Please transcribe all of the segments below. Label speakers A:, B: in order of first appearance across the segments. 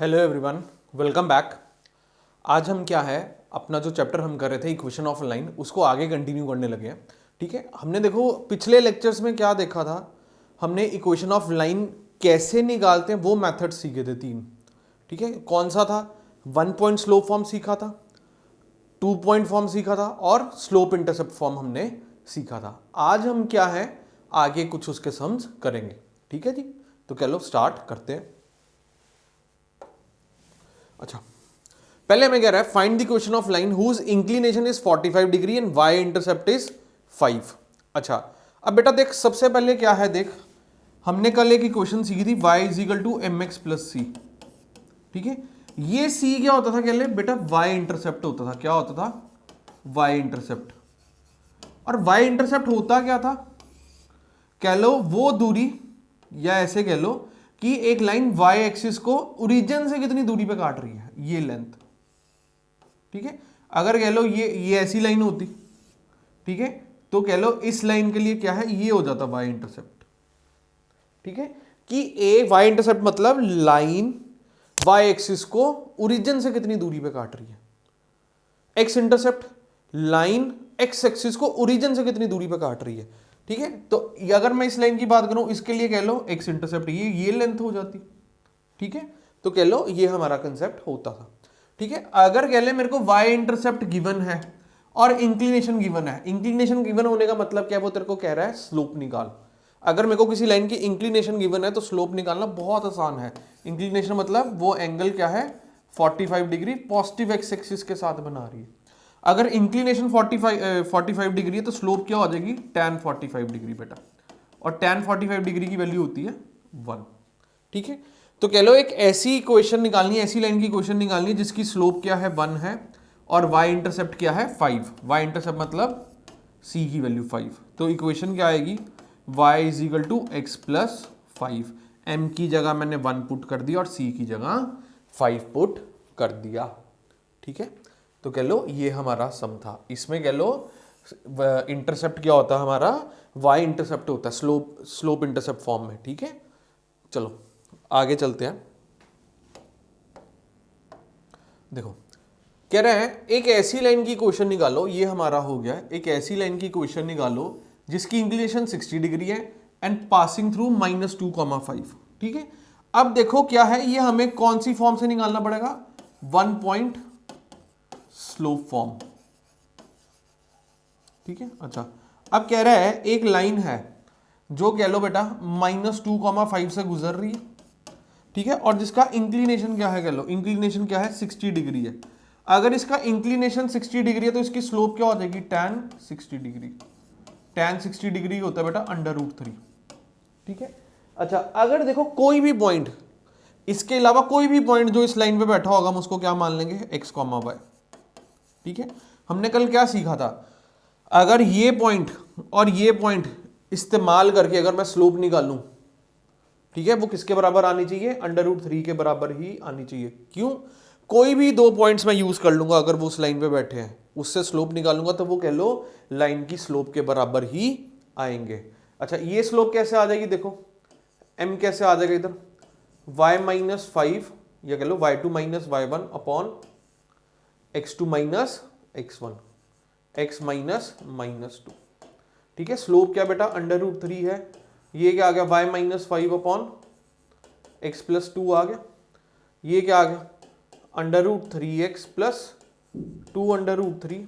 A: Hello everyone, welcome back. आज हम क्या है अपना जो चैप्टर हम कर रहे थे इक्वेशन ऑफ लाइन उसको आगे कंटिन्यू करने लगे हैं। ठीक है, हमने देखो पिछले लेक्चर्स में क्या देखा था, हमने इक्वेशन ऑफ लाइन कैसे निकालते हैं वो मेथड सीखे थे तीन। ठीक है, कौन सा था? 1 पॉइंट स्लोप फॉर्म सीखा था, 2 पॉइंट फॉर्म सीखा था और स्लोप इंटरसेप्ट फॉर्म हमने सीखा था। आज हम क्या है आगे कुछ उसके सम्स करेंगे। ठीक है जी, तो चलो स्टार्ट करते हैं। अच्छा, पहले हमें कह रहा है find the equation of line whose inclination is 45 degree and y intercept is 5। अच्छा, अब बेटा देख, सबसे पहले क्या है, देख हमने कल एक इक्वेशन सीखी थी y is equal to M X plus C. ठीक है, ये c क्या होता था कह ले बेटा, y इंटरसेप्ट होता था। क्या होता था? y intercept. और y इंटरसेप्ट होता क्या था? कह लो वो दूरी, या ऐसे कह लो कि एक लाइन y एक्सिस को ओरिजिन से कितनी दूरी पे काट रही है, ये लेंथ। ठीक है, अगर कह लो ये ऐसी लाइन होती, ठीक है, तो कह लो इस लाइन के लिए क्या है, ये हो जाता y इंटरसेप्ट। ठीक है, कि ए y इंटरसेप्ट मतलब लाइन y एक्सिस को ओरिजिन से कितनी दूरी पे काट रही है। x intercept line x axis को ओरिजिन से कितनी दूरी पे काट रही है। ठीक है, तो अगर मैं इस लाइन की बात करूं, इसके लिए कह लो x इंटरसेप्ट ये लेंथ हो जाती। ठीक है, तो कह लो ये हमारा कंसेप्ट होता था। ठीक है, अगर कह ले मेरे को y इंटरसेप्ट गिवन है और इंक्लिनेशन गिवन है, इंक्लिनेशन गिवन होने का मतलब क्या है, वो तेरे को कह रहा है स्लोप निकाल। अगर मेरे को किसी लाइन की इंक्लिनेशन गिवन है तो स्लोप निकालना बहुत आसान है। इंक्लिनेशन मतलब वो एंगल क्या है, 45 डिग्री पॉजिटिव एक्स एक्सिस के साथ बना रही है। अगर इंक्लिनेशन 45 डिग्री है तो स्लोप क्या हो जाएगी, tan 45 डिग्री बेटा, और tan 45 डिग्री की वैल्यू होती है 1। ठीक है, तो कह लो एक ऐसी इक्वेशन निकालनी है, ऐसी लाइन की इक्वेशन निकालनी है जिसकी स्लोप क्या है 1 है और y इंटरसेप्ट क्या है 5। y इंटरसेप्ट मतलब c की वैल्यू 5। तो इक्वेशन क्या आएगी, y is equal to x plus 5। m की जगह मैंने 1 पुट कर दिया और c की जगह 5 पुट कर दिया। ठीक है, तो कह लो ये हमारा सम था। इसमें कह लो इंटरसेप्ट क्या होता है हमारा, y इंटरसेप्ट होता है स्लोप इंटरसेप्ट फॉर्म में। ठीक है, चलो आगे चलते हैं। देखो कह रहे हैं एक ऐसी लाइन की क्वेश्चन निकालो, ये हमारा हो गया, एक ऐसी लाइन की क्वेश्चन निकालो जिसकी इंक्लिनेशन 60 डिग्री है एंड पासिंग थ्रू -2,5। ठीक है, अब देखो क्या है, ये हमें कौन सी फॉर्म से निकालना पड़ेगा, 1 पॉइंट स्लोप फॉर्म। ठीक है, अच्छा अब कह रहा है एक लाइन है जो कह लो बेटा -2,5 से गुजर रही है। ठीक है, और जिसका इंक्लिनेशन क्या है, कह लो इंक्लिनेशन क्या है 60 डिग्री है। अगर इसका इंक्लिनेशन 60 डिग्री है तो इसकी स्लोप क्या हो जाएगी, tan 60 डिग्री। tan 60 डिग्री होता है बेटा √3। ठीक है, अच्छा अगर देखो कोई भी पॉइंट, इसके अलावा कोई भी पॉइंट जो इस लाइन पे बैठा होगा हम उसको क्या मान लेंगे, x, y। ठीक है, हमने कल क्या सीखा था, अगर ये पॉइंट और ये पॉइंट इस्तेमाल करके अगर मैं स्लोप निकालूं, ठीक है, वो किसके बराबर आनी चाहिए, √3 के बराबर ही आनी चाहिए। क्यों? कोई भी दो पॉइंट्स मैं यूज कर लूंगा, अगर वो उस लाइन पे बैठे हैं उससे स्लोप निकालूंगा तो वो कह लो लाइन की स्लोप के बराबर ही आएंगे। अच्छा ये स्लोप कैसे आ जाएगी, देखो m कैसे आ जाएगा इधर, y-5 या कह लो y2 - y1 upon x2 - x1, x -2। ठीक है, स्लोप क्या बेटा √3 है, ये क्या आ गया y-5 अपॉन x प्लस 2 आ गया, ये क्या आ गया √3x प्लस 2 √3,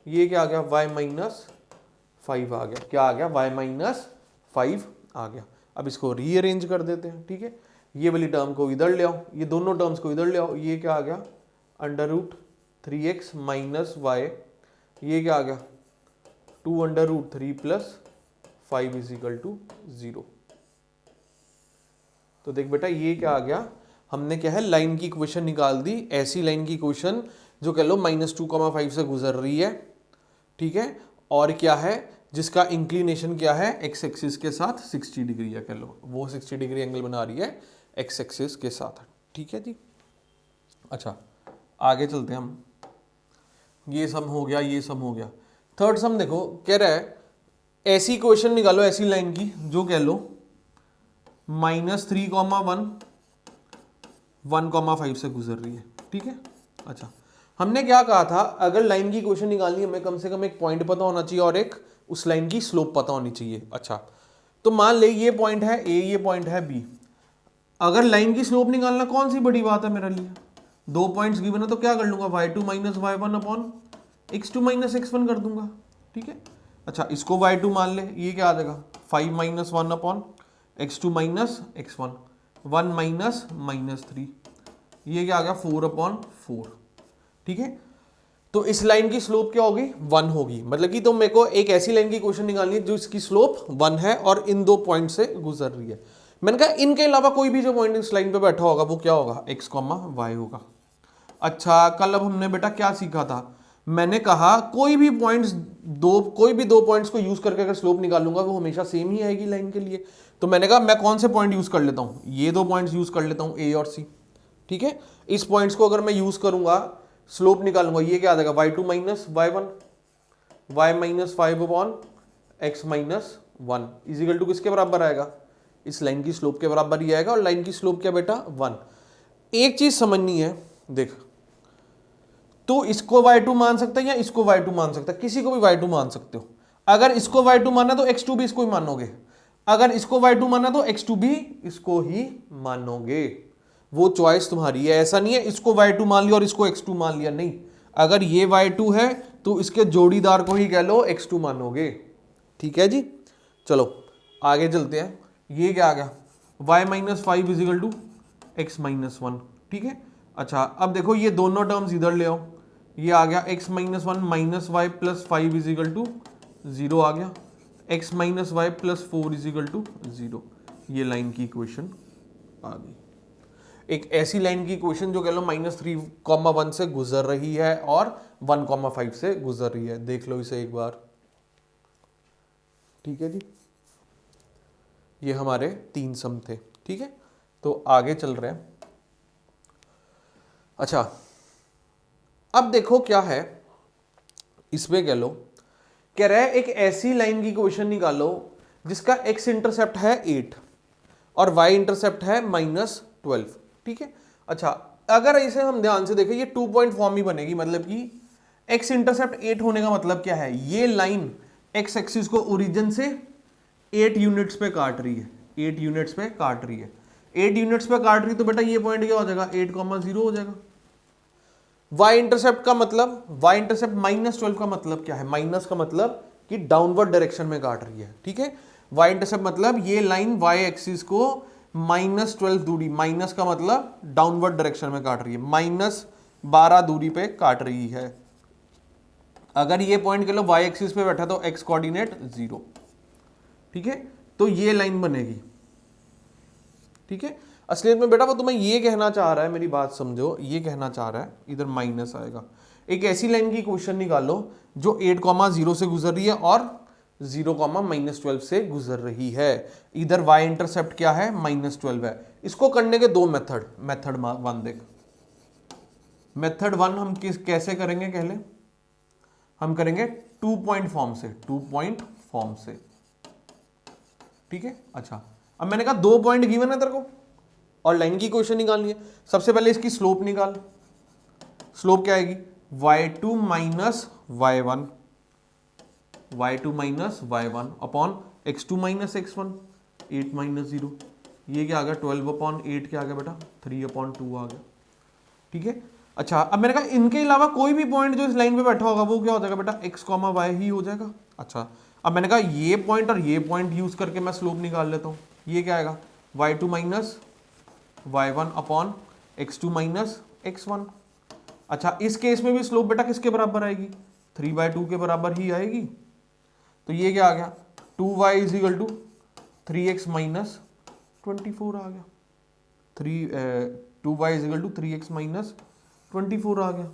A: ये क्या आ गया y-5 आ गया, क्या आ गया y-5 आ गया। अब इसको रीअरेंज कर देते हैं। ठीक है, ये वाली टर्म को इधर ले आओ, ये दोनों टर्म्स को इधर ले आओ, ये क्या आ गया √3x माइनस y, ये क्या आ गया 2 प्लस 5 इज इक्वल टू 0। तो देख बेटा ये क्या आ गया, हमने क्या है लाइन की इक्वेशन निकाल दी, ऐसी लाइन की इक्वेशन जो कह लो -2,5 से गुजर रही है। ठीक है, और क्या है जिसका इंक्लिनेशन क्या है, एक्स एक्सिस के साथ 60 डिग्री है, कह लो वो 60 डिग्री एंगल बना रही है एक्स एक्सिस के साथ। ठीक है जी, अच्छा आगे चलते हैं हम। ये सम हो गया, ये सम हो गया। थर्ड सम देखो, कह रहा है ऐसी इक्वेशन निकालो, ऐसी लाइन की जो कह लो -3,1 1,5 से गुजर रही है। ठीक है, अच्छा हमने क्या कहा था, अगर लाइन की इक्वेशन निकालनी है हमें कम से कम एक पॉइंट पता होना चाहिए और एक उस लाइन की स्लोप पता होनी चाहिए। अच्छा तो मान ले ये पॉइंट है ए, ये पॉइंट है बी। अगर लाइन की स्लोप निकालना कौन सी बड़ी बात है मेरे लिए, दो पॉइंट्स गिवन है तो क्या कर लूंगा, y2 minus y1 upon x2 minus x1 कर दूंगा। ठीक है, अच्छा इसको y2 मान ले, ये क्या आ जाएगा 5 minus 1 upon x2 minus x1, 1 minus minus 3, ये क्या आ गया 4 अपॉन 4। ठीक है, तो इस लाइन की स्लोप क्या होगी 1 होगी, मतलब कि तो मेरे को एक ऐसी लाइन की क्वेश्चन निकालनी है जो इसकी स्लोप 1 है और इन दो पॉइंट से गुजर रही है। मैंने कहा इनके अलावा कोई भी जो पॉइंट इस लाइन पे बैठा होगा वो क्या होगा x, y होगा। अच्छा कल अब हमने बेटा क्या सीखा था, मैंने कहा कोई भी दो पॉइंट्स को यूज करके अगर स्लोप निकालूंगा वो हमेशा सेम ही आएगी लाइन के लिए। तो मैंने कहा मैं कौन से पॉइंट यूज कर लेता हूं, ये दो पॉइंट्स यूज कर लेता हूं ए और सी। ठीक है, इस पॉइंट्स को अगर मैं यूज करूंगा स्लोप निकालूंगा, ये क्या आ जाएगा y2 minus y1, y minus 5 upon x minus 1 is equal to किसके बराबर आएगा, इस लाइन की स्लोप के बराबर ही आएगा। और लाइन की स्लोप क्या बेटा 1। एक चीज समझनी है, देख तो इसको y2 मान सकता है या इसको y2 मान सकता है, किसी को भी y2 मान सकते हो। अगर इसको y2 माना तो x2 भी इसको ही मानोगे, अगर इसको y2 माना तो x2 भी इसको ही मानोगे। वो चॉइस तुम्हारी है, ऐसा नहीं है इसको y2 मान लिया और इसको x2 मान लिया, नहीं। अगर ये y2 है तो इसके जोड़ीदार को ही कह लो x2 मानोगे। ठीक है जी, चलो आगे चलते हैं। ये क्या आ गया y minus 5 is equal to x minus 1। ठीक है, अच्छा अब देखो ये दोनों टर्म्स इधर ले आओ, ये आ गया x minus 1 minus y plus 5 is equal to 0 आ गया, x minus y plus 4 is equal to 0। ये लाइन की इक्वेशन आ गई, एक ऐसी लाइन की इक्वेशन जो कह लो -3,1 से गुजर रही है और 1,5 से गुजर रही है। देख लो इसे एक बार। ठीक है जी, ये हमारे 3 सम थे। ठीक है, तो आगे चल रहे हैं। अच्छा अब देखो क्या है इसमें, कह रहा है एक ऐसी लाइन की इक्वेशन निकालो जिसका x इंटरसेप्ट है 8 और y इंटरसेप्ट है -12। ठीक है, अच्छा अगर इसे हम ध्यान से देखें ये 2 पॉइंट फॉर्म ही बनेगी, मतलब कि x इंटरसेप्ट 8 होने का मतलब क्या है, ये लाइन x एक्सिस को ओरिजिन से 8 यूनिट्स पे काट रही है, 8 यूनिट्स पे काट रही है, 8 यूनिट्स पे काट रही है, तो बेटा ये पॉइंट क्या हो जाएगा 8,0 हो जाएगा। y इंटरसेप्ट का मतलब, y इंटरसेप्ट -12 का मतलब क्या है, माइनस का मतलब कि डाउनवर्ड डायरेक्शन में काट रही है। ठीक है, y इंटरसेप्ट मतलब ये लाइन y एक्सिस को -12 दूरी, माइनस का मतलब डाउनवर्ड डायरेक्शन में काट रही है, -12 दूरी पे काट रही है। अगर ये पॉइंट के लो y एक्सिस पे बैठा तो x कोऑर्डिनेट 0। ठीक है, तो ये लाइन बनेगी। ठीक है, असलियत में बेटा वो तुम्हें ये कहना चाह रहा है, मेरी बात समझो, ये कहना चाह रहा है इधर माइनस आएगा। एक ऐसी लाइन की इक्वेशन निकालो जो 8,0 से गुजर रही है और 0,-12 से गुजर रही है। इधर y इंटरसेप्ट क्या है -12 है। इसको करने के दो मेथड 1 देख, मेथड 1 हम कैसे करेंगे, कहले हम करेंगे 2 पॉइंट फॉर्म से, 2 पॉइंट फॉर्म से। ठीक है, अच्छा अब मैंने कहा 2 पॉइंट गिवन है तेरे को और लाइन की इक्वेशन निकालनी है। सबसे पहले इसकी स्लोप निकाल, स्लोप क्या आएगी y2 minus y1, y2 minus y1 upon x2 minus x1, 8 minus 0, ये क्या आ गया 12 अपॉन 8 क्या आ गया बेटा 3 अपॉन 2 आ गया। ठीक है, अच्छा अब मैंने कहा इनके अलावा कोई भी पॉइंट जो इस लाइन पे बैठा होगा वो क्या हो जाएगा बेटा x, y ही हो जाएगा। अच्छा अब मैंने कहा ये पॉइंट और ये पॉइंट यूज करके मैं स्लोप निकाल लेता हूँ, ये क्या आएगा y2 minus y1 upon x2 minus x1। अच्छा इस केस में भी स्लोप बेटा किसके बराबर आएगी 3/2 के बराबर ही आएगी। तो ये क्या आ गया 2y is equal to 3x minus 24 आ गया, 2y is equal to 3x minus 24 आ गया।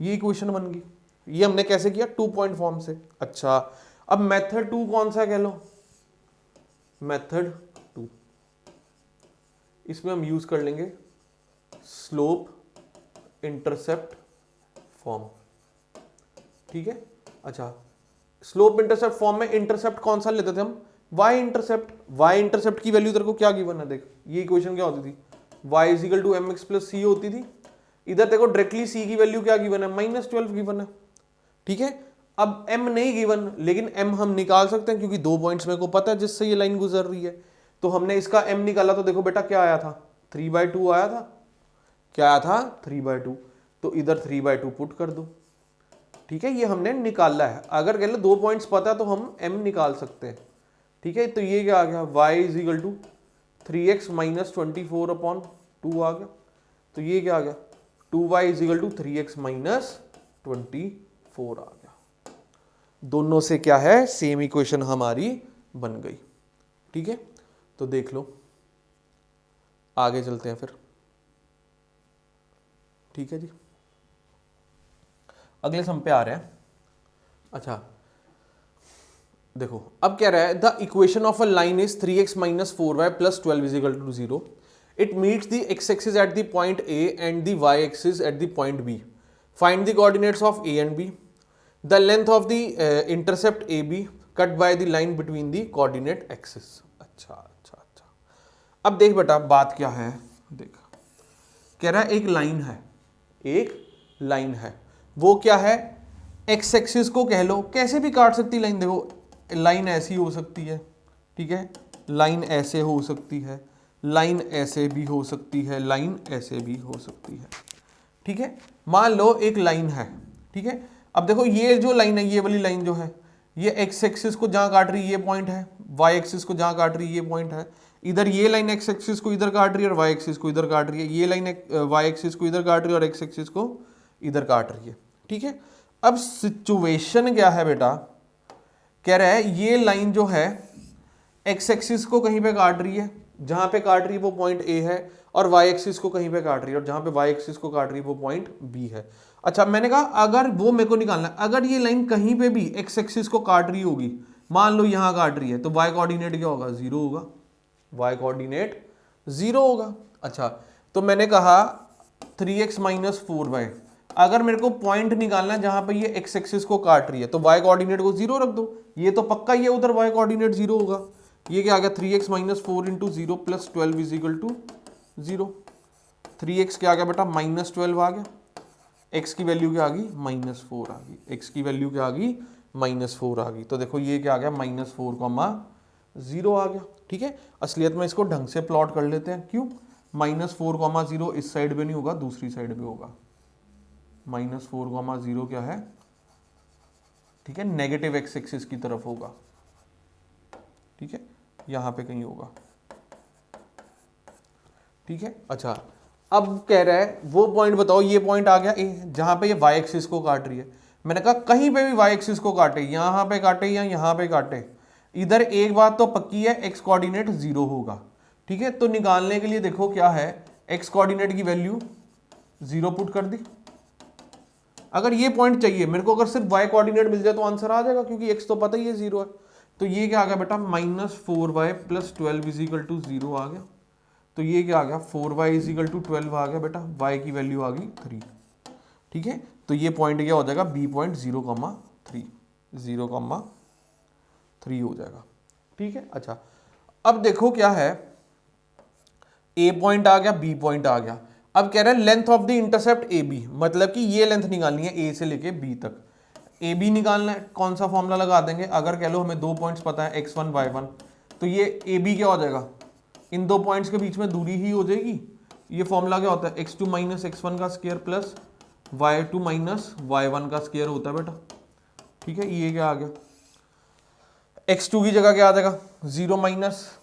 A: ये इक्वेशन बन गई। ये हमने कैसे किया 2 पॉइंट फॉर्म से। अच्छा अब मेथड 2 कौन सा कह लो, मेथड 2, इसमें हम यूज कर लेंगे स्लोप इंटरसेप्ट फॉर्म। ठीक है, अच्छा स्लोप इंटरसेप्ट फॉर्म में इंटरसेप्ट कौन सा लेते थे हम y इंटरसेप्ट। y इंटरसेप्ट की वैल्यू तेरे को क्या गिवन है देख, ये इक्वेशन क्या होती थी Y is equal to M X plus C होती थी। इधर देखो डायरेक्टली सी की वैल्यू क्या गिवन है, -12 गिवन है। ठीक है, अब m नहीं गिवन, लेकिन m हम निकाल सकते हैं क्योंकि 2 पॉइंट्स मेरे को पता है जिससे ये लाइन गुजर रही है। तो हमने इसका m निकाला तो देखो बेटा क्या आया था, 3/2 आया था। क्या आया था, 3/2। तो इधर 3/2 पुट कर दो। ठीक है, ये हमने निकाला है। अगर कह लो 2 पॉइंट्स पता है तो हम m निकाल सकते हैं। ठीक है, तो ये क्या आ गया, y is equal to 3x minus 24/2 आ गया। तो ये क्या आ गया, 2y is equal to 3x minus 24 आ गया। दोनों से क्या है, सेम इक्वेशन हमारी बन गई। ठीक है, तो देख लो, आगे चलते हैं फिर। ठीक है जी, अगले सम पे आ रहे हैं। अच्छा देखो, अब क्या रहा है, the equation of a line is 3x minus 4y plus 12 is equal to 0। It meets the x axis at the point a and the y axis at the point b। Find the coordinates of a and b। The length of the intercept AB cut by the line between the coordinate axis. अच्छा अच्छा अच्छा, अब देख बेटा बात क्या है, देख कह रहा है एक लाइन है, एक लाइन है, वो क्या है, एक्स एक्सिस को कह लो, कैसे भी काट सकती लाइन। देखो लाइन ऐसी हो सकती है, ठीक है, लाइन ऐसे हो सकती है, लाइन ऐसे भी हो सकती है, लाइन ऐसे भी हो सकती है। ठीक है, मान लो एक लाइन है। ठीक है, अब देखो ये जो लाइन है, ये वाली लाइन जो है, ये एक्स एक्सिस को जहां काट रही है ये पॉइंट है, वाई एक्सिस को जहां काट रही है ये पॉइंट है। इधर ये लाइन एक्स एक्सिस को इधर काट रही है और वाई एक्सिस को इधर काट रही है, ये लाइन वाई एक्सिस को इधर काट रही है और एक्स एक्सिस को इधर काट रही है। ठीक है, अब सिचुएशन क्या है बेटा, कह रहा है ये लाइन जो है एक्स एक्सिस को कहीं पे काट रही है, जहां पे काट रही है वो पॉइंट ए है, और वाई एक्सिस को कहीं पे काट रही है और जहां पे वाई एक्सिस को काट रही है वो पॉइंट बी है। अच्छा, मैंने कहा अगर वो मेरे को निकालना है, अगर ये लाइन कहीं पे भी एक्स एक्सिस को काट रही होगी, मान लो यहां काट रही है, तो वाई कोऑर्डिनेट क्या होगा, 0 होगा, वाई कोऑर्डिनेट 0 होगा। अच्छा, तो मैंने कहा 3x माइनस 4y, अगर मेरे को पॉइंट निकालना है जहां पे ये एक्स एक्सिस को काट रही है, तो y कोऑर्डिनेट को 0 रख दो, ये तो पक्का ही है, उधर y कोऑर्डिनेट 0 होगा। ये क्या आ गया, 3x minus 4 into 0 plus 12 is equal to 0। 3x क्या आ गया बेटा, माइनस 12 आ गया, x की वैल्यू क्या आ गई, माइनस 4 आ गई, x की वैल्यू क्या आ गई, माइनस 4 आ गई। तो देखो ये क्या आ गया, माइनस 4,0 आ गया। ठीक है, असलियत में इसको ढंग से प्लॉट कर लेते हैं। क्यों, माइनस 4,0 इस साइड पे नहीं होगा, दूसरी साइड पे होगा। माइनस 4,0 क्या है, ठीक है, नेगेटिव एक्स एक्सिस की तरफ होगा। ठीक है, यहां पे कहीं होगा। ठीक है, अच्छा, अब कह रहा है वो पॉइंट बताओ, ये पॉइंट आ गया ए, जहां पे ये वाई एक्सिस को काट रही है। मैंने कहा कहीं पे भी वाई एक्सिस को काटे, यहां पे काटे या यहां पे काटे, इधर एक बात तो पक्की है, एक्स कोऑर्डिनेट 0 होगा। ठीक है, तो निकालने के लिए देखो क्या है, एक्स कोऑर्डिनेट की वैल्यू 0 पुट कर दी। अगर ये पॉइंट चाहिए मेरे को, अगर सिर्फ वाई कोऑर्डिनेट मिल जाए तो आंसर आ जाएगा, क्योंकि एक्स तो पता ही है 0 है। तो ये क्या आ गया बेटा, minus 4y plus 12 is equal to 0 आ गया। तो ये क्या आ गया, 4y इज इक्वल टू 12 आ गया बेटा, y की वैल्यू आ गई 3। ठीक है, तो ये पॉइंट क्या हो जाएगा, b पॉइंट 0,3, 0,3 हो जाएगा। ठीक है, अच्छा, अब देखो क्या है, a पॉइंट आ गया, b पॉइंट आ गया। अब कह रहा है length of the intercept A B, मतलब कि ये लेंथ निकालनी है ए से लेके बी तक। ए बी निकालना है, कौन सा फॉर्मूला लगा देंगे, अगर कह लो हमें 2 पॉइंट्स पता है x1 y1, तो ये ए बी क्या हो जाएगा, इन 2 पॉइंट्स के बीच में दूरी ही हो जाएगी। ये फॉर्मूला क्या होता है, x2 माइनस x1 का square plus y2 minus y1 का स्क्वायर होता है बेटा। ठीक है, ये क्या आ गया, x2 की जगह क्या आ जाएगा, 0 माइनस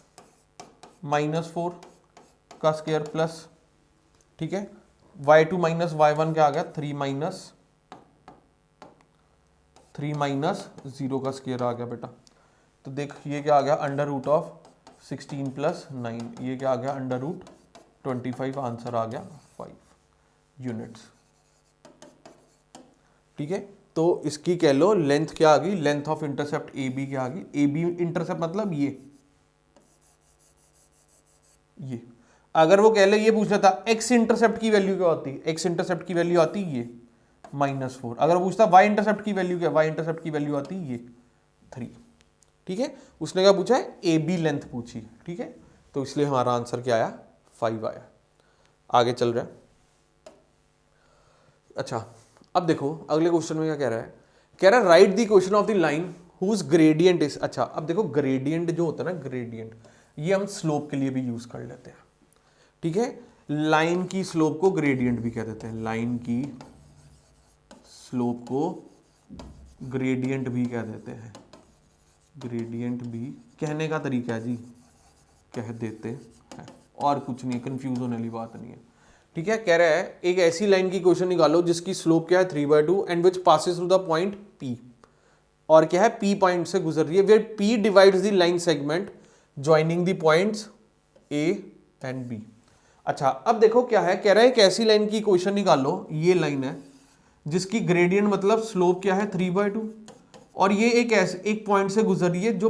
A: -4 का स्क्वायर प्लस, ठीक है, y2 माइनस y1 क्या आ गया, 3 माइनस 0 का स्क्वायर आ गया बेटा। तो देख ये क्या आ गया, अंडर रूट ऑफ 16 प्लस 9, ये क्या आ गया, अंडर रूट 25, आंसर आ गया 5 यूनिट्स। ठीक है, तो इसकी कह लो लेंथ क्या आ गई, length of intercept A B क्या आ गई, ए बी इंटरसेप्ट मतलब ये अगर वो कह ले, ये पूछना था एक्स इंटरसेप्ट की वैल्यू क्या होती है, एक्स इंटरसेप्ट की वैल्यू आती है ये -4। अगर पूछता वाई इंटरसेप्ट की वैल्यू क्या, वाई इंटरसेप्ट की वैल्यू आती है ये 3। ठीक है, उसने क्या पूछा है, ए बी लेंथ पूछी। ठीक है, तो इसलिए हमारा आंसर क्या आया, 5 आया। आगे चल रहा है। अच्छा, अब देखो अगले क्वेश्चन में क्या कह रहा है, कह रहा है write the equation of the line whose gradient is. अच्छा, अब देखो ग्रेडियंट जो होता है ना, ग्रेडियंट ये हम स्लोप के लिए भी यूज कर लेते हैं, ठीक है। लाइन की स्लोप को ग्रेडियंट भी कह देते हैं, लाइन की स्लोप को ग्रेडियंट भी कह देते हैं, ग्रेडियंट भी कहने का तरीका है जी, कह देते हैं, और कुछ नहीं, कंफ्यूज होने वाली बात नहीं है, ठीक है। कह रहा है एक ऐसी लाइन की इक्वेशन निकालो जिसकी स्लोप क्या है 3/2 and which passes through the point P, और क्या है P पॉइंट से गुजर रही है, where P divides the line segment joining the points A and B। अच्छा, अब देखो क्या है, कह रहा है एक ऐसी लाइन की इक्वेशन निकालो, ये लाइन है जिसकी ग्रेडियंट मतलब स्लोप क्या है 3/2, और ये एक पॉइंट से गुजर रही है जो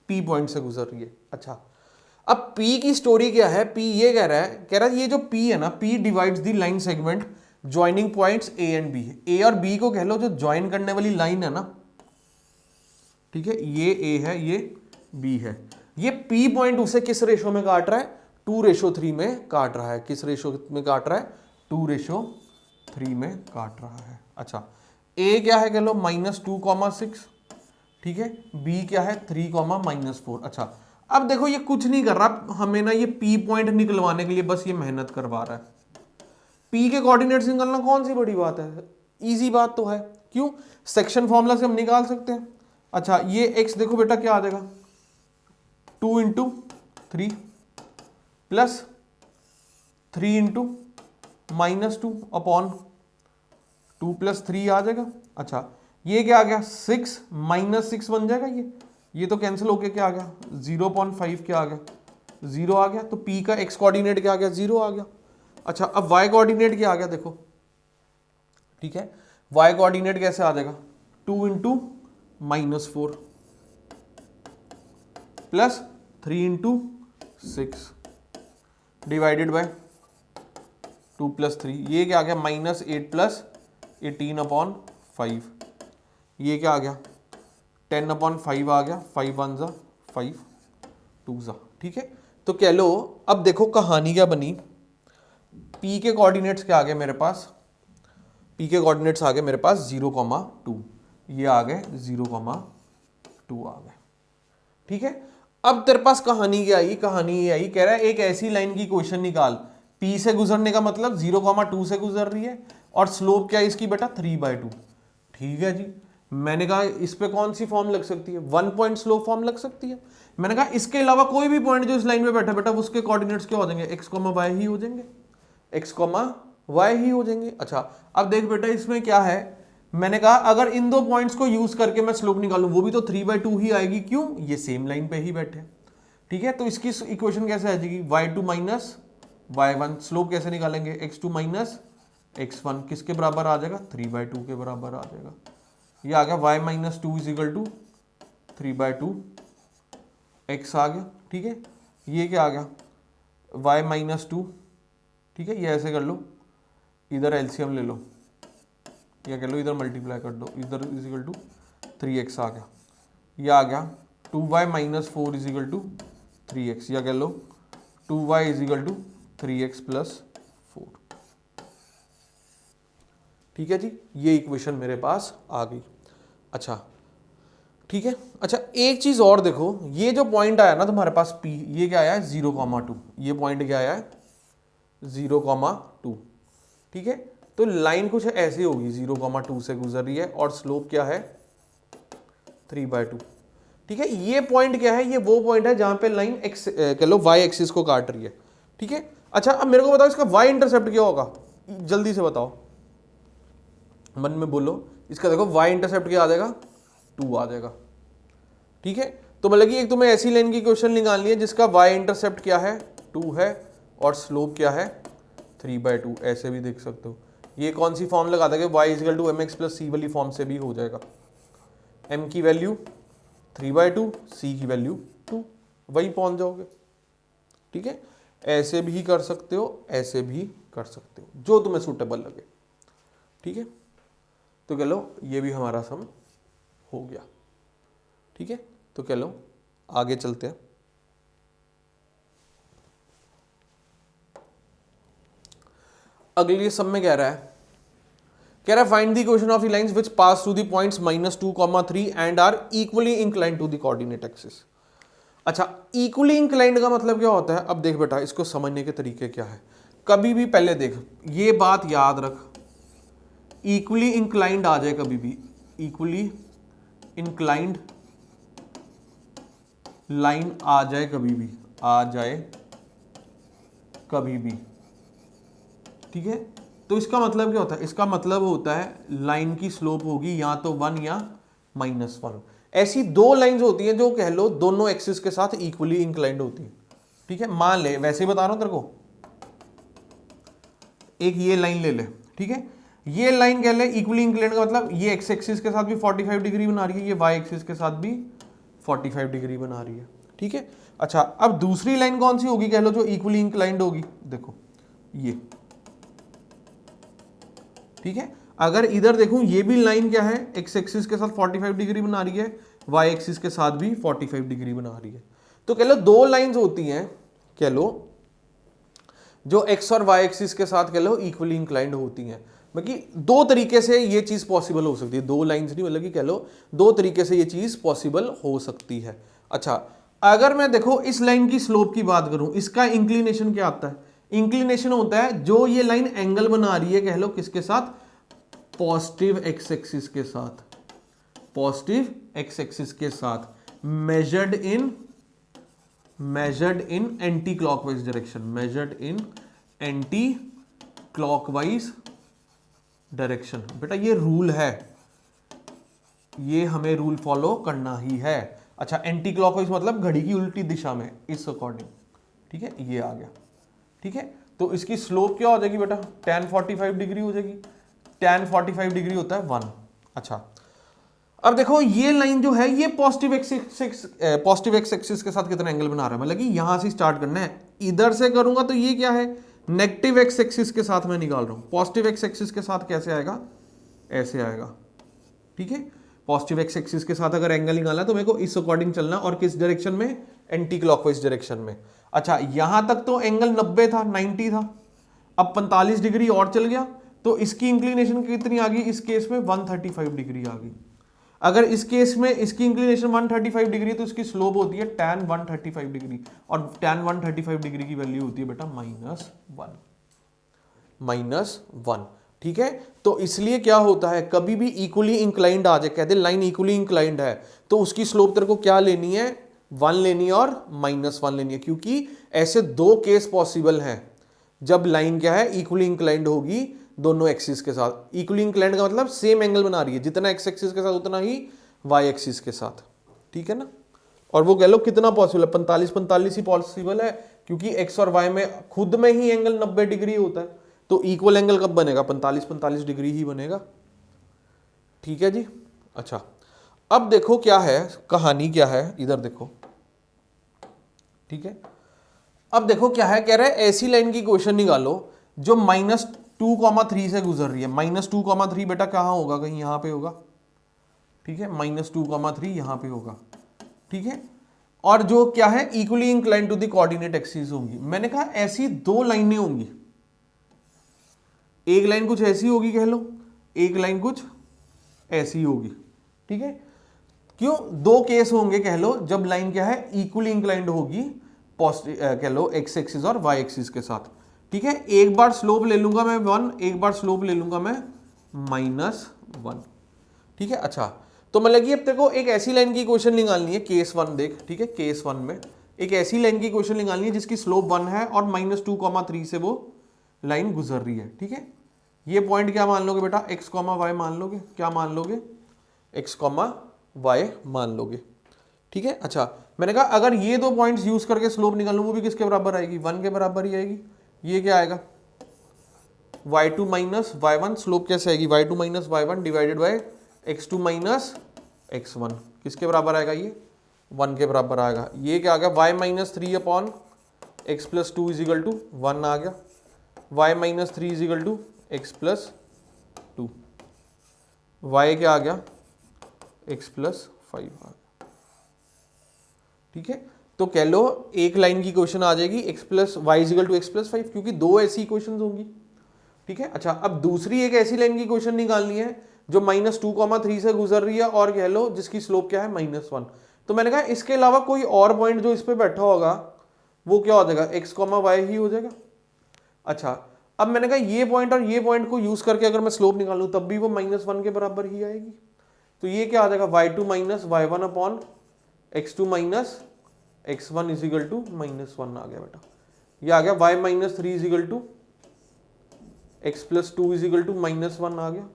A: P पॉइंट से गुजर रही है। अच्छा, अब P की स्टोरी क्या है, P ये कह रहा है ये जो P है ना, P divides the line segment joining points A and B। A और B को कह लो जो ज्वाइन करने वाली लाइन है ना, ठीक है, ये A है, ये B है, ये P पॉइंट उसे किस रेशो में काट रहा है, 2:3 में काट रहा है। किस रेशो में काट रहा है, 2:3 में काट रहा है। अच्छा, A क्या है कह लो -2,6, ठीक है, B क्या है 3,-4। अच्छा, अब देखो ये कुछ नहीं कर रहा हमें ना, ये P पॉइंट निकलवाने के लिए बस ये मेहनत करवा रहा है। P के कोऑर्डिनेट्स निकालना कौन सी बड़ी बात है, इजी बात तो है, क्यों, सेक्शन फॉर्मूला से हम निकाल सकते हैं। अच्छा, ये x देखो बेटा क्या आ जाएगा, 2 × 3 प्लस 3 × -2 अपॉन 2 + 3 आ जाएगा। अच्छा, ये क्या आ गया 6 -6 बन जाएगा, ये तो कैंसिल होके क्या आ गया 0.5 क्या आ गया 0 आ गया, तो P का x कोऑर्डिनेट क्या आ गया 0 आ गया। अच्छा, अब y कोऑर्डिनेट क्या आ गया देखो, ठीक है, y कोऑर्डिनेट कैसे आ जाएगा 2 × -4 प्लस 3 × 6 डिवाइडेड बाय 2 + 3, ये क्या आ गया -8 + 18/5, ये क्या आ गया 10/5 आ गया, 5 1 ज़ा 5 2 ज़ा, ठीक है। तो कह लो अब देखो कहानी क्या बनी, P के कोऑर्डिनेट्स क्या आ गए मेरे पास, P के कोऑर्डिनेट्स आ गए मेरे पास 0,2, ये आ गए 0,2 आ गए, ठीक है। अब तेरे पास कहानी क्या आई, कहानी ये आई, कह रहा है एक ऐसी लाइन की इक्वेशन निकाल, P से गुजरने का मतलब 0,2 से गुजर रही है, और स्लोप क्या है इसकी बेटा 3/2, ठीक है जी। मैंने कहा इस पे कौन सी फॉर्म लग सकती है, 1 पॉइंट स्लोप फॉर्म लग सकती है। मैंने कहा इसके अलावा कोई भी पॉइंट जो इस लाइन में बैठा बेटा उसके कोऑर्डिनेट्स क्या हो जाएंगे, x, y ही हो जाएंगे, x, y ही हो जाएंगे। अच्छा, अब देख बेटा इसमें क्या है, मैंने कहा अगर इन दो पॉइंट्स को यूज करके मैं स्लोप निकालूं वो भी तो 3/2 ही आएगी, क्यों, ये सेम लाइन पे ही बैठे, ठीक है। तो इसकी इक्वेशन कैसे आ जाएगी, y2 - y1, स्लोप कैसे निकालेंगे, x2 - x1 किसके बराबर आ जाएगा 3/2 के बराबर आ जाएगा। ये आ गया y - 2 = 3/2 x आ गया, ठीक है। ये क्या आ गया y - 2, ठीक है, ये ऐसे कर लो, इधर एलसीएम ले लो, या कह लो इधर मल्टीप्लाई कर दो, इधर = 3x आ गया, ये आ गया 2y - 4 = 3x, या कह लो 2y = 3x + 4, ठीक है जी। ये इक्वेशन मेरे पास आ गई। अच्छा, ठीक है। अच्छा, एक चीज और देखो, ये जो पॉइंट आया ना तुम्हारे पास P, ये क्या आया है 0,2, ये पॉइंट क्या आया है 0,2, ठीक है। तो लाइन कुछ ऐसी होगी 0,2 से गुजर रही है और स्लोप क्या है 3/2, ठीक है। ये पॉइंट क्या है, ये वो पॉइंट है जहां पे लाइन x कह लो y एक्सिस को काट रही है, ठीक है। अच्छा, अब मेरे को बताओ इसका y इंटरसेप्ट क्या होगा, जल्दी से बताओ, मन में बोलो, इसका देखो y इंटरसेप्ट क्या आ जाएगा 2 आ जाएगा, ठीक है। तो मतलब कि एक तुम्हें ऐसी लाइन की क्वेश्चन निकालनी है जिसका y इंटरसेप्ट क्या है 2 है और स्लोप क्या है 3/2, ऐसे भी देख सकते हो। ये कौन सी फॉर्म लगा देंगे, y = mx + c वाली फॉर्म से भी हो जाएगा, m की वैल्यू 3/2, c की वैल्यू 2, वही पहुंच जाओगे, ठीक है। ऐसे भी कर सकते हो, ऐसे भी कर सकते हो, जो तुम्हें सूटेबल लगे, ठीक है। तो कह लो ये भी हमारा सम हो गया, ठीक है। तो कह लो आगे चलते हैं। अगले सब में कह रहा है find the equation of the lines which pass through the points -2, 3 and are equally inclined to the coordinate axis. अच्छा, इक्वली इंक्लाइंड का मतलब क्या होता है? अब देख बेटा, इसको समझने के तरीके क्या है। कभी भी पहले देख, ये बात याद रख, इक्वली इंक्लाइंड आ जाए कभी भी, इक्वली इंक्लाइंड लाइन आ जाए कभी भी, आ जाए कभी भी, ठीक है, तो इसका मतलब क्या होता है? इसका मतलब होता है लाइन की स्लोप होगी या तो 1 या -1। ऐसी दो लाइंस होती हैं जो कह लो दोनों एक्सिस के साथ इक्वली इंक्लाइंड होती हैं, ठीक है। मान ले, वैसे ही बता रहा हूं तेरे को, एक ये लाइन ले ले, ठीक है, ये लाइन कह ले इक्वली इंक्लाइंड का मतलब ये एक्स एक्सिस के साथ भी 45 डिग्री बना रही है, ये वाई एक्सिस के साथ भी 45 डिग्री बना रही है, ठीक है। अच्छा, अब दूसरी लाइन कौन सी होगी कह लो जो इक्वली इंक्लाइंड होगी? देखो ये, ठीक है। अगर इधर देखूं, ये भी लाइन क्या है, एक्स एक्सिस के साथ 45 डिग्री बना रही है, वाई एक्सिस के साथ भी 45 डिग्री बना रही है। तो कह लो दो लाइंस होती हैं, कह लो जो एक्स और वाई एक्सिस के साथ कह लो इक्वली इंक्लाइंड होती हैं। मतलब दो तरीके से ये चीज पॉसिबल हो सकती है, दो लाइंस नहीं, मतलब कि कह लो दो तरीके से ये चीज पॉसिबल हो सकती है। अच्छा, अगर मैं देखो इस लाइन की स्लोप की बात करूं, इसका इंक्लिनेशन क्या आता है? इंक्लिनेशन होता है जो ये लाइन एंगल बना रही है कह लो किसके साथ? पॉजिटिव एक्स एक्सिस के साथ, पॉजिटिव एक्स एक्सिस के साथ, measured in anti clockwise direction, measured in anti clockwise direction. बेटा ये रूल है, ये हमें रूल फॉलो करना ही है। अच्छा, एंटी क्लॉकवाइज मतलब घड़ी की उल्टी दिशा में, इस अकॉर्डिंग, ठीक है, ये आ गया, ठीक है। तो इसकी स्लोप क्या हो जाएगी बेटा? tan 45 डिग्री हो जाएगी। tan 45 डिग्री होता है 1। अच्छा, अब देखो ये लाइन जो है ये पॉजिटिव एक्स एक्सिस के साथ कितना एंगल बना रहा है, मतलब कि यहां से स्टार्ट करना है, इधर से करूंगा तो ये क्या है? नेगेटिव एक्स एक्सिस के साथ मैं निकाल रहा हूं। पॉजिटिव एक्स एक्सिस के साथ कैसे आएगा? ऐसे आएगा, ठीक है। पॉजिटिव एक्स एक्सिस के साथ अगर एंगल निकालना तो मेरे को इस अकॉर्डिंग चलना, और किस डायरेक्शन में? एंटी क्लॉकवाइज डायरेक्शन में। अच्छा, यहां तक तो एंगल 90 था, 90 था, अब 45 डिग्री और चल गया, तो इसकी इंक्लिनेशन कितनी आ गई? इस केस में 135 डिग्री आ गई। अगर इस केस में इसकी इंक्लिनेशन 135 डिग्री तो इसकी स्लोप होती है tan 135 डिग्री, और tan 135 डिग्री की वैल्यू होती है बेटा -1, ठीक है। तो इसलिए क्या होता है, कभी भी इक्वली इंक्लाइंड आ जाए, कहते लाइन इक्वली इंक्लाइंड है तो उसकी स्लोप तेरे को क्या लेनी है? 1 लेनी है और -1 लेनी है, क्योंकि ऐसे दो केस पॉसिबल हैं जब लाइन क्या है? इक्वली इंक्लाइंड होगी दोनों एक्सिस के साथ। इक्वली इंक्लाइंड का मतलब सेम एंगल बना रही है, जितना एक्स एक्सिस के साथ उतना ही वाई एक्सिस के साथ, ठीक है ना। और वो कह लो कितना पॉसिबल है? 45 ही पॉसिबल है, क्योंकि एक्स और वाई में खुद में ही एंगल 90 डिग्री होता है, तो इक्वल एंगल कब बनेगा? 45 डिग्री ही बनेगा, ठीक है जी। अच्छा, अब देखो क्या है कहानी, क्या है इधर देखो, ठीक है। अब देखो क्या है, कह रहा है ऐसी लाइन की क्वेश्चन निकालो जो -2, 3 से गुजर रही है। -2, 3 बेटा कहाँ होगा? कहीं यहां पे होगा, ठीक है, -2, 3 यहां पे होगा, ठीक है। और जो क्या है? Equally inclined to the coordinate axis होंगी। मैंने कहा ऐसी दो लाइनें होंगी, एक लाइन कुछ ऐसी होगी कह लो, एक लाइन कुछ ऐसी होगी, ठीक है। क्यों? दो केस होंगे कह लो जब लाइन क्या है? इक्वली इंक्लाइंड होगी कह लो एक्स एक्सिस और वाई एक्सिस के साथ, ठीक है। एक बार स्लोप ले लूंगा मैं 1, एक बार स्लोप ले लूंगा मैं -1, ठीक है। अच्छा, तो मतलब कि अब तेरे को एक ऐसी लाइन की क्वेश्चन निकालनी है, केस 1 देख, ठीक है। केस 1 में एक ऐसी लाइन की क्वेश्चन निकालनी है जिसकी स्लोप 1 है और -2, 3 से वो लाइन गुजर रही है, ठीक है। ये पॉइंट क्या मान लोगे बेटा? x, y मान लोगे। क्या मान लोगे? x, y मान लोगे, ठीक है। अच्छा, मैंने कहा अगर ये दो पॉइंट्स यूज करके स्लोप निकालूं, वो भी किसके बराबर आएगी? 1 के बराबर ही आएगी। ये क्या आएगा? y2 minus y1। स्लोप कैसे आएगी? y2 minus y1 divided by x2 minus x1। किसके बराबर आएगा? ये 1 के बराबर आएगा। ये क्या आ गया? y minus 3 upon x plus 2 is equal to 1 आ गया। y minus 3 is equal to x plus 2। y क्या आ गया? x प्लस 5 आ गया, ठीक है। तो कह लो एक लाइन की क्वेश्चन आ जाएगी x plus y equal to x plus 5, क्योंकि दो ऐसी इक्वेशन होंगी, ठीक है। अच्छा, अब दूसरी एक ऐसी लाइन की क्वेश्चन निकालनी है जो -2,3 से गुजर रही है और कह लो जिसकी स्लोप क्या है -1। तो मैंने कहा इसके अलावा कोई और पॉइंट जो इस पे बैठा होगा वो क्या हो जाएगा, x, y ही हो जाएगा। अच्छा, अब मैंने कहा ये पॉइंट और ये पॉइंट को यूज करके अगर मैं स्लोप निकालूं तब भी वो -1 के बराबर ही आएगी। तो ये क्या आ जाएगा, y2 - y1 upon x2 - x1 is equal to -1 आ गया बेटा। ये आ गया y - 3 is equal to x + 2 is equal to -1 आ गया,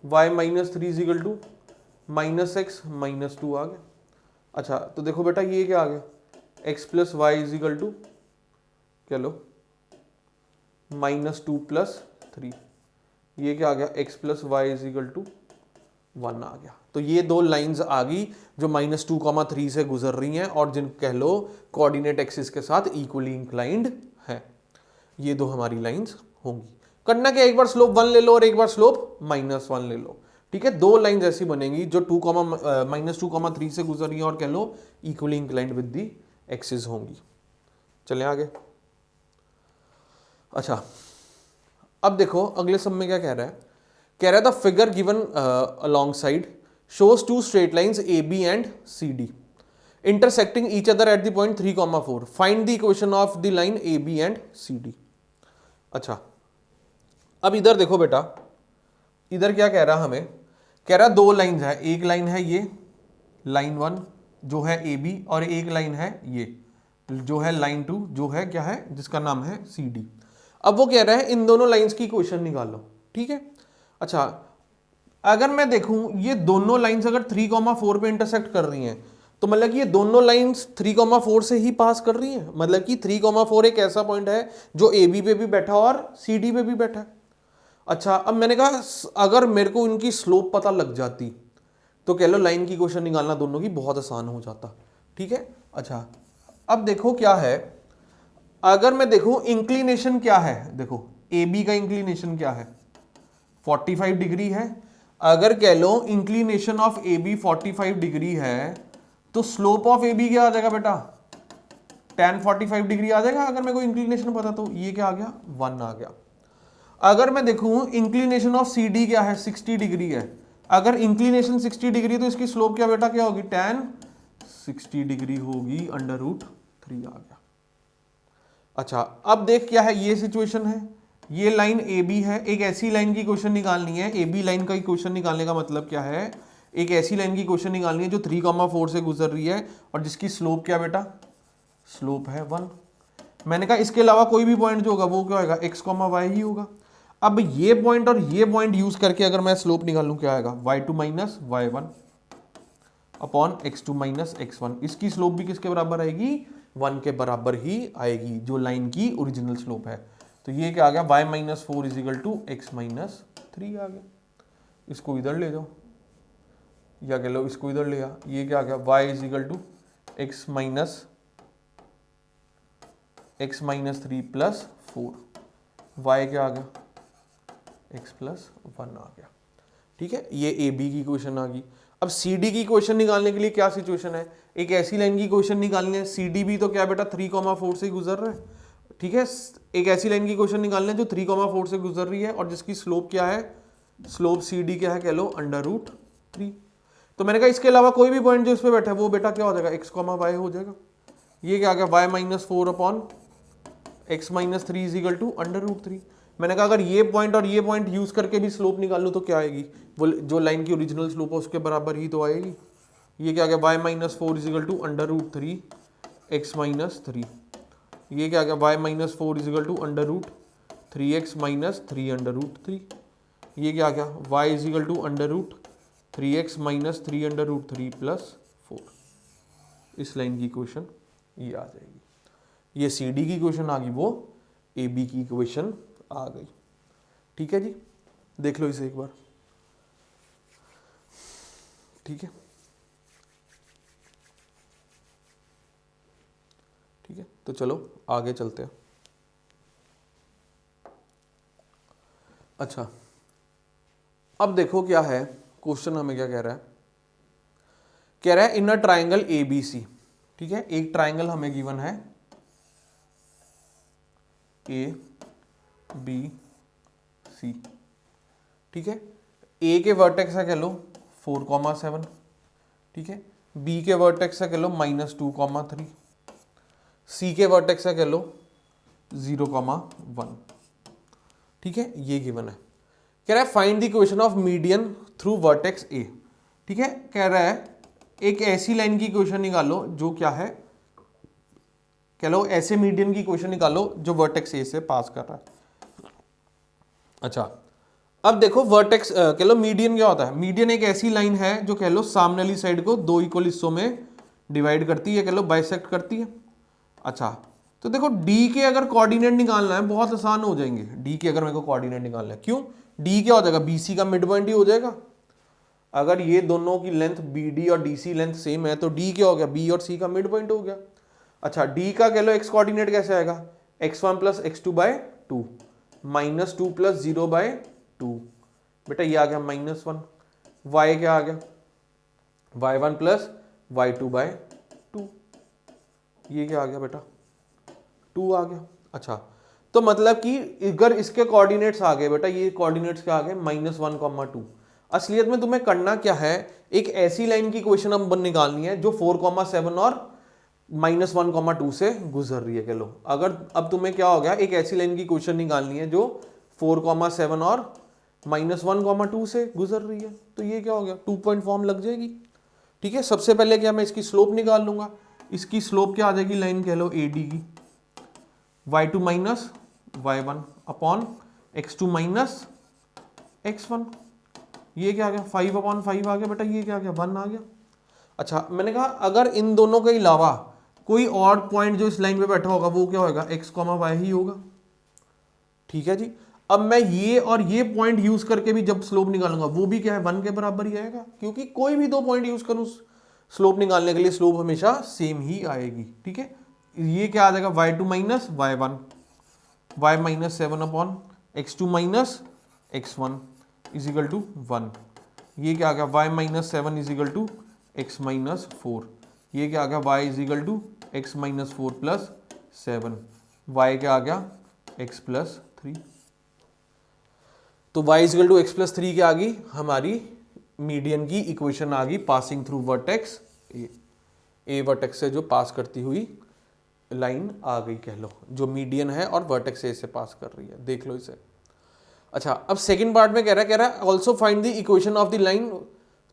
A: y - 3 इजिकल टू -x - 2 आ गया। अच्छा, तो देखो बेटा ये क्या आ गया, x + y इजिकल टू क्या लो -2 + 3, ये क्या आ गया, x + y इजिकल टू 1 आ गया। तो ये दो लाइंस आ गई जो -2,3 से गुजर रही हैं और जिन कह लो कोऑर्डिनेट एक्सिस के साथ इक्वली इंक्लाइंड है। ये दो हमारी लाइंस होंगी। करना क्या, एक बार स्लोप 1 ले लो और एक बार स्लोप -1 ले लो। ठीक है, दो लाइंस ऐसी बनेंगी जो -2,3 से गुजर रही है और कह लो equally inclined with the axis होंगी। चलें आगे। अच्छा, अब देखो अगले सब में क्या कह रहा है, कह रहा है the figure given alongside shows two straight lines AB and CD intersecting each other at the point 3,4. Find the equation of the line AB and CD. अच्छा, अब इधर देखो बेटा, इधर क्या कह रहा हमें, कह रहा दो लाइंस है, एक लाइन है ये लाइन 1 जो है AB और एक लाइन है ये जो है लाइन 2 जो है क्या है जिसका नाम है CD। अब वो कह रहा है इन दोनों लाइंस की इक्वेशन निकालो। ठीक है। अच्छा, अगर मैं देखूं ये दोनों लाइंस अगर 3,4 पे इंटरसेक्ट कर रही हैं तो मतलब कि ये दोनों लाइंस 3,4 से ही पास कर रही हैं, मतलब कि 3,4 एक ऐसा पॉइंट है जो AB पे भी बैठा और CD पे भी बैठा है। अच्छा, अब मैंने कहा अगर मेरे को इनकी स्लोप पता लग जाती तो कह लो लाइन की इक्वेशन निकालना दोनों की बहुत आसान हो जाता। ठीक है। अच्छा, अब देखो क्या है, अगर मैं देखूं इंक्लिनेशन क्या है, देखो AB का इंक्लिनेशन क्या है, 45 डिग्री है। अगर कह लो इंक्लिनेशन ऑफ AB 45 डिग्री है तो स्लोप ऑफ AB क्या आ जाएगा बेटा, tan 45 डिग्री आ जाएगा। अगर मेरे को इंक्लिनेशन पता तो ये क्या आ गया, 1 आ गया। अगर मैं देखूं इंक्लिनेशन ऑफ CD क्या है, 60 डिग्री है। अगर इंक्लिनेशन 60 डिग्री तो इसकी स्लोप क्या बेटा क्या होगी, tan 60 डिग्री होगी, √3 आ गया। अच्छा, अब देख क्या है, ये सिचुएशन है, ये लाइन AB है, एक ऐसी लाइन की क्वेश्चन निकालनी है। AB लाइन का क्वेश्चन निकालने का मतलब क्या है, एक ऐसी लाइन की क्वेश्चन निकालनी है जो 3,4 से गुजर रही है और जिसकी स्लोप क्या बेटा, स्लोप है 1। मैंने कहा इसके अलावा कोई भी पॉइंट जो होगा वो क्या होगा, x, y ही होगा। अब ये पॉइंट और ये पॉइंट यूज करके अगर मैं स्लोप निकालूं क्या आएगा, y2 - y1 upon x2 - x1। इसकी स्लोप भी किसके बराबर आएगी, 1 के बराबर ही आएगी जो लाइन की ओरिजिनल स्लोप है। तो ये क्या आ गया, y - 4 इजिकल टू x - 3 आ गया। इसको इधर ले जाओ या कह लो इसको इधर ले आ, ये क्या आ गया, y is equal to x - 3 + 4, y क्या आ गया, x + 1 आ गया। ठीक है, ये AB की क्वेश्चन आ गई। अब CD की क्वेश्चन निकालने के लिए क्या सिचुएशन है, एक ऐसी लाइन की क्वेश्चन निकालनी है, CD भी तो क्या बेटा 3,4 से गुजर रहा है। ठीक है, एक ऐसी लाइन की क्वेश्चन निकालनी है जो 3,4 से गुजर रही है और जिसकी स्लोप क्या है, स्लोप CD क्या है, कह लो √3। तो मैंने कहा इसके अलावा कोई भी पॉइंट जो इस पे बैठा है वो बेटा क्या हो जाएगा, x, y हो जाएगा। ये क्या आ गया, y - 4 upon x - 3 is equal to √3। मैंने कहा अगर ये पॉइंट और ये पॉइंट यूज करके भी स्लोप निकाल लूं तो क्या आएगी, वो जो लाइन की ओरिजिनल स्लोप है उसके बराबर ही तो आएगी। ये क्या आ गया, y - 4 इजिकल टू √3 x - 3। ये क्या आ गया, y - 4 इजिकल टू √3x - 3 √3। ये क्या आ गया, y इजिकल टू √3x - 3 √3 + 4। इस लाइन की इक्वेशन ये आ जाएगी। ये CD की इक्वेशन आ गई, वो AB की इक्वेशन आ गई। ठीक है जी, देख लो इसे एक बार। ठीक है, ठीक है, तो चलो आगे चलते हैं। अच्छा, अब देखो क्या है क्वेश्चन, हमें क्या कह रहा है, कह रहा है इन अ ट्राइंगल ABC। ठीक है, एक ट्राइंगल हमें गिवन है A B सी। ठीक है, ए के वर्टेक्स है कह लो 4,7, ठीक है, बी के वर्टेक्स है कह लो -2,3, सी के वर्टेक्स है कह लो 0,1। ठीक है, ये गिवन है। कह रहा है find the equation of median through vertex ए। ठीक है, कह रहा है एक ऐसी लाइन की इक्वेशन निकालो जो क्या है, कह लो ऐसे मीडियन की इक्वेशन निकालो जो वर्टेक्स ए से पास कर रहा है। अच्छा, अब देखो वर्टेक्स कह लो मीडियन क्या होता है। मीडियन एक ऐसी लाइन है जो कह लो सामने वाली साइड को दो इक्वल हिस्सों में डिवाइड करती है, कह लो बाइसेक्ट करती है। अच्छा, तो देखो डी के अगर कोऑर्डिनेट निकालना है बहुत आसान हो जाएंगे। डी के अगर मेरे को कोऑर्डिनेट निकालना है, क्यों, डी क्या हो जाएगा, बीसी का मिड पॉइंट ही हो जाएगा। अगर ये दोनों की लेंथ बीडी और डीसी लेंथ सेम है तो डी क्या हो गया, बी और सी का मिड पॉइंट हो गया। अच्छा, डी का कह लो एक्स कोऑर्डिनेट कैसे आएगा, x1 + x2/2 -2 + 0/2, बेटा ये आ गया -1। y क्या आ गया, y1 + y2/2, ये क्या आ गया बेटा 2 आ गया। अच्छा, तो मतलब कि अगर इसके कोऑर्डिनेट्स आ गए बेटा, ये कोऑर्डिनेट्स क्या आ गए -1,2। असलियत में तुम्हें करना क्या है, एक ऐसी लाइन की इक्वेशन अब निकालनी है जो 4,7 और -1,2 से गुजर रही है। कह लो अगर अब तुम्हें क्या हो गया, एक ऐसी लाइन की इक्वेशन निकालनी है जो 4,7 और -1,2 से गुजर रही है, तो ये क्या हो गया, 2 पॉइंट फॉर्म लग जाएगी। ठीक है, सबसे पहले क्या मैं इसकी स्लोप निकाल लूंगा। इसकी स्लोप क्या आ जाएगी, लाइन कह लो AD की, y2 - y1 upon x2 - x1, ये क्या आ गया 5/5 आ गया बेटा, ये क्या आ गया 1 आ गया। अच्छा, मैंने कहा अगर इन दोनों के अलावा कोई और पॉइंट जो इस लाइन पे बैठा होगा वो क्या होगा, x, y ही होगा। ठीक है जी, अब मैं ये और ये पॉइंट यूज करके भी जब स्लोप निकालूंगा वो भी क्या है 1 के बराबर ही आएगा, क्योंकि कोई भी दो पॉइंट यूज करूं स्लोप निकालने के लिए स्लोप हमेशा सेम ही आएगी। ठीक है, ये क्या आ जाएगा y2 - y1 y -7 upon x2 - x1 is equal to 1, ये क्या आ गया y -7 इजिकल टू x -4, ये क्या आ गया y is equal to x -4 + 7, y क्या आ गया x + 3। तो y इजिकल टू x + 3 क्या आ गई, हमारी मीडियन की इक्वेशन आ गई पासिंग थ्रू वर्टेक्स ए वर्टेक्स से जो पास करती हुई लाइन आ गई, कह लो जो मीडियन है और वर्टेक्स ए से पास कर रही है, देख लो इसे। अच्छा, अब सेकंड पार्ट में कह रहा है also find the equation of the line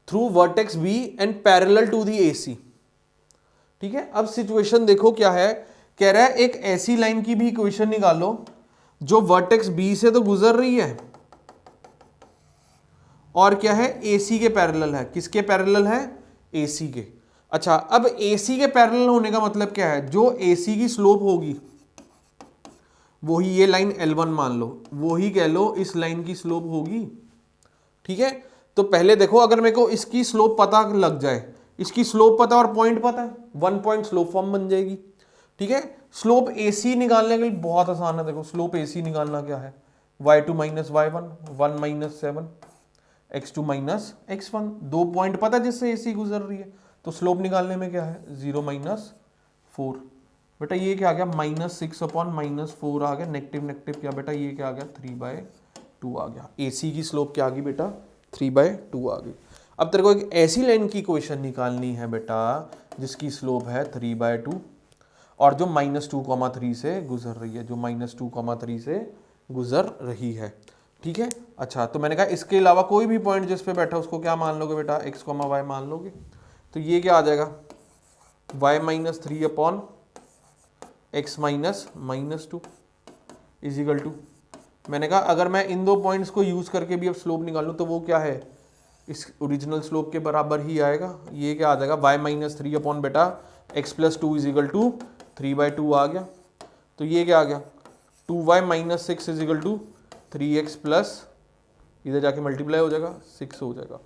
A: through vertex B and parallel to the AC। ठीक है, अब सिचुएशन देखो क्या है, कह रहा है एक ऐसी लाइन की भी इक्वेशन निकालो जो वर्टेक्स बी से तो गुजर रही है और क्या है AC के पैरेलल है। किसके पैरेलल है, AC के। अच्छा, अब AC के पैरेलल होने का मतलब क्या है, जो AC की स्लोप होगी वही ये लाइन L1 मान लो, वही कह लो इस लाइन की स्लोप होगी। ठीक है, तो पहले देखो अगर मेरे को इसकी स्लोप पता लग जाए, इसकी स्लोप पता और पॉइंट पता है, 1 पॉइंट स्लोप फॉर्म बन जाएगी। ठीक है, स्लोप AC निकालने के लिए बहुत आसान है। देखो स्लोप AC निकालना क्या है, y2 - y1 1 - 7 x2 - x1, 2 point पता है जिससे AC गुजर रही है, तो स्लोप निकालने में क्या है 0 - 4, बेटा ये क्या आ गया -6 अपॉन -4 आ गया, नेगेटिव नेगेटिव क्या बेटा, ये क्या आ गया 3/2 आ गया। AC की स्लोप क्या आ गई बेटा 3/2 आ गई। अब तेरे को एक ऐसी लाइन की इक्वेशन निकालनी है बेटा जिसकी स्लोप है 3/2 और जो -2,3 से गुजर रही है, जो -2,3 से गुजर रही है। ठीक है, अच्छा तो मैंने कहा इसके अलावा कोई भी पॉइंट जिस पे बैठा उसको क्या मान लोगे बेटा, x, y मान लोगे, तो ये क्या आ जाएगा y -3 upon x -2 is equal to, मैंने कहा अगर मैं इन दो पॉइंट्स को यूज करके भी अब स्लोप निकालूं तो वो क्या है, इस ओरिजिनल स्लोप के बराबर ही आएगा। ये क्या आ जाएगा y -3 अपॉन बेटा x + 2 इजिकल टू 3/2 आ गया। तो ये क्या आ गया 2y - 6 is equal to 3x plus इधर जाके मल्टीप्लाई हो जाएगा 6 हो जाएगा।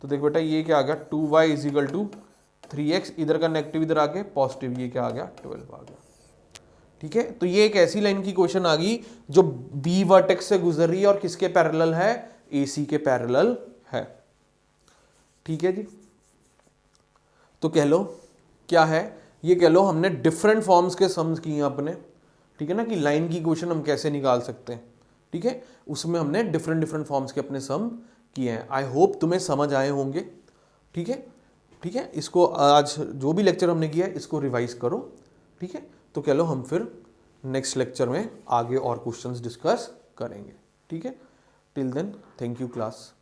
A: तो देख बेटा ये क्या आ गया 2y इजिकल टू 3x, इधर का नेगेटिव इधर आके पॉजिटिव, ये क्या आ गया 12 आ गया। ठीक है, तो ये एक ऐसी लाइन की क्वेश्चन आ गई जो बी वर्टेक्स से गुजर रही है और किसके पैरेलल है, AC के पैरेलल है। ठीक है जी, तो कह लो क्या है, ये कह लो हमने डिफरेंट फॉर्म्स के सम्स किए अपने। ठीक है ना, कि लाइन की इक्वेशन हम कैसे निकाल सकते हैं। ठीक है, उसमें हमने डिफरेंट डिफरेंट फॉर्म्स के अपने सम किए हैं। आई होप तुम्हें समझ आए होंगे। ठीक है, ठीक है, इसको आज जो भी लेक्चर हमने किया है इसको रिवाइज करो। ठीक है, तो चलो हम फिर नेक्स्ट लेक्चर में आगे और क्वेश्चंस डिस्कस करेंगे। ठीक है, till then thank you class.